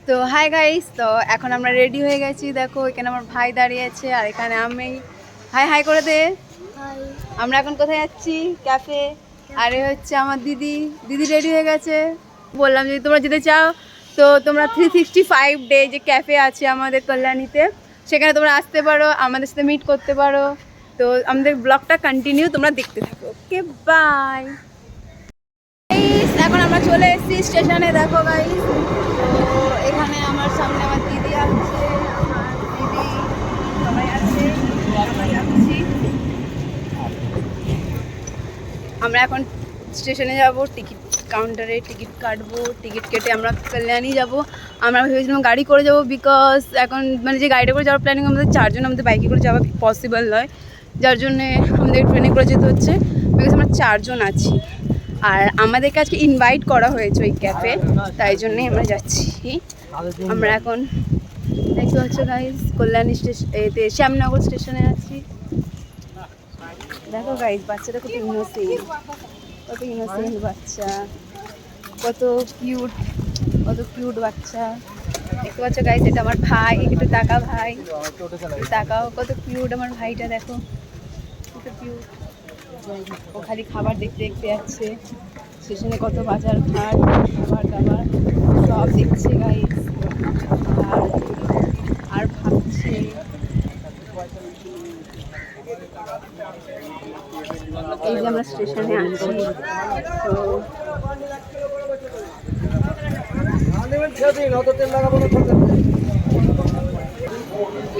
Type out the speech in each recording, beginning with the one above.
তো hi guys, তো এখন আমরা রেডি হয়ে গেছি। দেখো এখানে আমার ভাই দাঁড়িয়ে আছে আর এখানে আমি। হাই হাই করে দে। আমরা এখন কোথায় যাচ্ছি? ক্যাফে। আর এ হচ্ছে আমার দিদি। দিদি রেডি হয়ে গেছে। বললাম যদি তোমরা যেতে চাও তো তোমরা 365 ডে যে ক্যাফে আছে আমাদের কল্যাণীতে, সেখানে তোমরা আসতে পারো, আমাদের সাথে মিট করতে পারো। তো আমাদের ব্লগটা কন্টিনিউ তোমরা দেখতে থাকো। Okay bye. এখন আমরা চলে এসেছি স্টেশনে। দেখো গাইস, তো এখানে আমার সামনে আমার দিদি আছে, আমার দিদি সবাই আছে। আমরা যাচ্ছি, আমরা এখন স্টেশনে যাব, টিকিট কাউন্টারে টিকিট কাটবো। টিকিট কেটে আমরা কল্যাণী যাব। আমরা ভেবেছিলাম গাড়ি করে যাব, বিকজ এখন মানে যে গাড়িটা করে যাওয়ার প্ল্যানিং আমাদের চারজন, আমাদের বাইকে করে যাওয়া পসিবল নয়, যার জন্যে আমাদের ট্রেনে করে যেতে হচ্ছে, বিকজ আমরা চারজন আছি। আর আমাদেরকে আজকে ইনভাইট করা হয়েছে ওই ক্যাফে, তাই জন্যই আমরা যাচ্ছি। আমরা এখন দেখতে পাচ্ছ গাইজ কল্যাণী স্টেশন, এতে শ্যামনগর স্টেশনে আছি। দেখো গাইজ, বাচ্চাটা কত ইনোসেন্ট, কত ইনোসেন্ট বাচ্চা, কত কিউট, কত কিউট বাচ্চা। দেখতে পাচ্ছ গাইজ, এটা আমার ভাই। একটু তাকা ভাই, তাকাও, কত কিউট আমার ভাইটা। দেখো কত কিউট। ও খালি খাবার দেখতে দেখতে যাচ্ছে। স্টেশনে কত বাজার ঘাট, খাবার দাবার সব দেখছে গাইজ, আর ভাবছে। এই যে আমরা স্টেশনে আছি, তো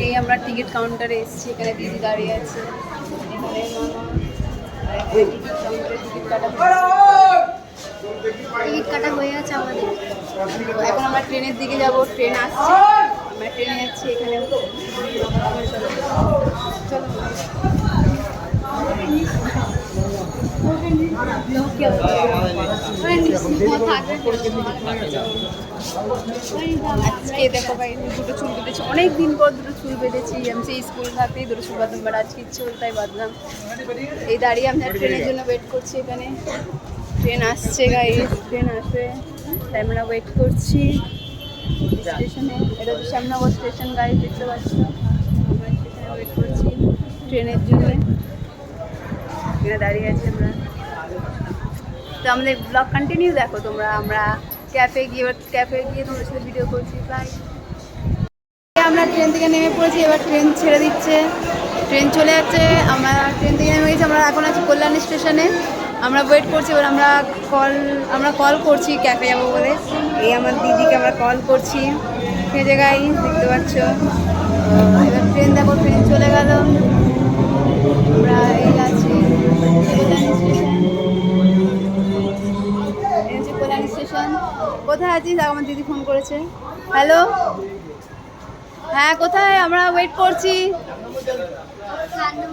এই আমরা টিকিট কাউন্টারে এসেছি। এখানে দিদি দাঁড়িয়ে আছে, এখানে টিকিট কাটা হয়ে আছে আমাদের। এখন আমরা ট্রেনের দিকে যাব, ট্রেন আসছে, আমরা ট্রেনে যাচ্ছি। এখানে আজকে দেখো ভাই, দুটো চুল বেঁধেছি, অনেক দিন পর দুটো চুল বেঁধেছি। আমি সেই স্কুল থাকতেই দুটো চুল বাঁধলাম, বাট আজকে ইচ্ছে হল তাই বাঁধলাম। এই দাঁড়িয়ে আমরা ট্রেনের জন্য ওয়েট করছি। এখানে ট্রেন আসছে গাইস, ট্রেন আসবে তাই আমরা ওয়েট করছি স্টেশনে। এটা হচ্ছে শ্যামনগর স্টেশন গাইস, দেখতে পাচ্ছ। আমরা স্টেশনে ওয়েট করছি ট্রেনের জন্য, এখানে দাঁড়িয়ে আছি আমরা। তো আমাদের ব্লগ কন্টিনিউ দেখো তোমরা। আমরা ক্যাফে গিয়ে তোমাদের সাথে ভিডিও করছি। প্রায় আমরা ট্রেন থেকে নেমে পড়েছি, এবার ট্রেন ছেড়ে দিচ্ছে, ট্রেন চলে যাচ্ছে। আমরা ট্রেন থেকে নেমে গেছি, আমরা এখন আছি কল্যাণী স্টেশনে। আমরা ওয়েট করছি, এবার আমরা কল করছি ক্যাফে যাবো বলে। এই আমার দিদিকে আমরা কল করছি, সে জায়গায় দেখতে পাচ্ছ। এবার ট্রেন দেখো, ট্রেন চলে গেল। আমরা এই আছি কল্যাণী স্টেশন। কল্যাণী স্টেশন কোথায় আছিস? আমার দিদি ফোন করেছে। হ্যালো, হ্যাঁ কোথায়? আমরা ওয়েট করছি।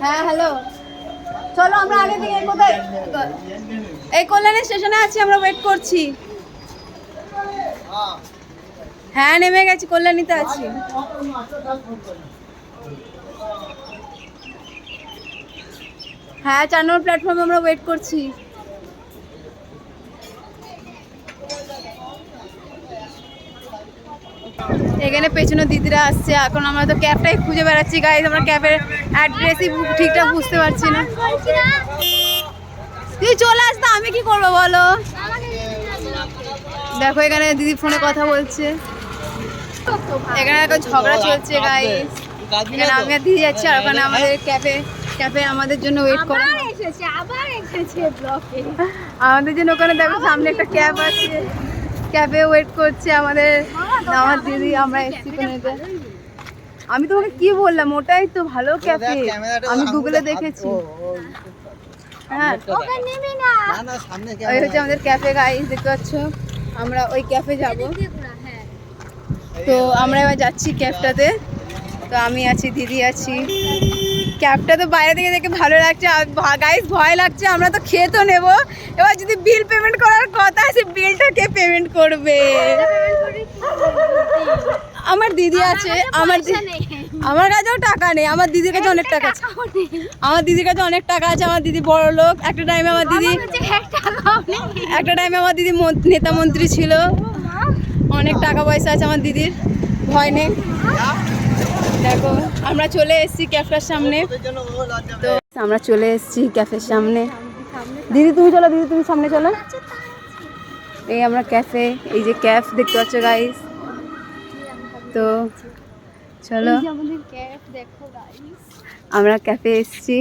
হ্যাঁ হ্যালো, চলো আমরা আগে থেকে। কোথায়? এই কল্যাণী স্টেশনে আছি, আমরা ওয়েট করছি। হ্যাঁ নেমে গেছি, কল্যাণীতে আছি। হ্যাঁ 4 নম্বর প্ল্যাটফর্মে আমরা ওয়েট করছি। এখানে পেছনে দিদিরা আসছে। এখন আমরা তো ক্যাবটাই খুঁজে বেড়াচ্ছি গাইজ, আমরা ক্যাবের অ্যাড্রেসই ঠিকঠাক বুঝতে পারছি না। তুই চলে আসতো, আমি কি করবো বলো? দেখো এখানে দিদি ফোনে কথা বলছে, এখানে একটা ঝগড়া চলছে গাইজ। এখানে আমি আর দিদি যাচ্ছি, আর ওখানে আমাদের ক্যাফে আমাদের জন্য ওয়েট করে। আমাদের জন্য ওখানে দেখো সামনে একটা ক্যাব আছে, ক্যাফে ওয়েট করছে আমাদের আমার দিদি। আমরা এসছি কোনেতে। আমি তোমাকে কি বললাম, ওটাই তো ভালো ক্যাফে, আমি গুগলে দেখেছি। হ্যাঁ ওই হচ্ছে আমাদের ক্যাফে গাইস, দেখতে পাচ্ছ। আমরা ওই ক্যাফে যাব, তো আমরা এবার যাচ্ছি ক্যাবটাতে। তো আমি আছি, দিদি আছি। ক্যাবটা তো বাইরে থেকে দেখে ভালো লাগছে গাইস, ভয় লাগছে। আমরা তো খেয়ে তো নেবো, এবার যদি বিল পেমেন্ট করার কথা আছে, বিলটা কে পেমেন্ট করবে? আমার দিদি আছে, আমার কাছেও টাকা নেই। আমার দিদির কাছে অনেক টাকা আছে, আমার দিদির কাছে অনেক টাকা আছে। আমার দিদি বড় লোক। একটা টাইমে আমার দিদি নেতা মন্ত্রী ছিল। অনেক টাকা পয়সা আছে আমার দিদির, ভয় নেই। দেখো আমরা চলে এসেছি ক্যাফের সামনে। তো আমরা চলে এসেছি ক্যাফের সামনে। দিদি তুমি চলো, দিদি তুমি সামনে চলো। এই আমরা ক্যাফে, এই যে ক্যাফ দেখতে পাচ্ছ গাইস। তো চলো আমরা ক্যাফে এসেছি।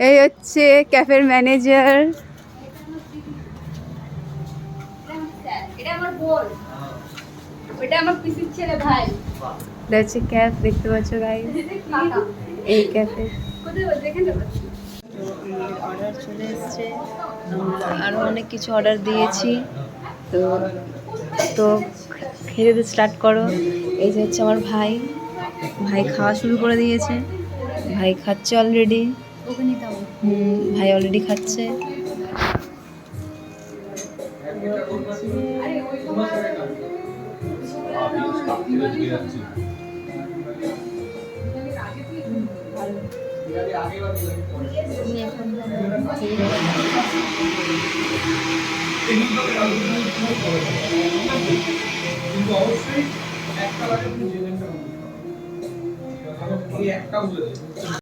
এই হচ্ছে ক্যাফের ম্যানেজার। এটা আমার বোন, ওটা আমার পিসির ছেলে ভাই। এটা হচ্ছে ক্যাফ দেখতে পাচ্ছ গাইস, এই ক্যাফে। তো আমাদের অর্ডার চলে এসছে, আমরা আরও অনেক কিছু অর্ডার দিয়েছি। তো তো খেতে স্টার্ট করো। এই যে হচ্ছে আমার ভাই, ভাই খাওয়া শুরু করে দিয়েছে। ভাই খাচ্ছে অলরেডি। ভাই অলরেডি খাচ্ছে। কিন্তু অবশ্যই একটা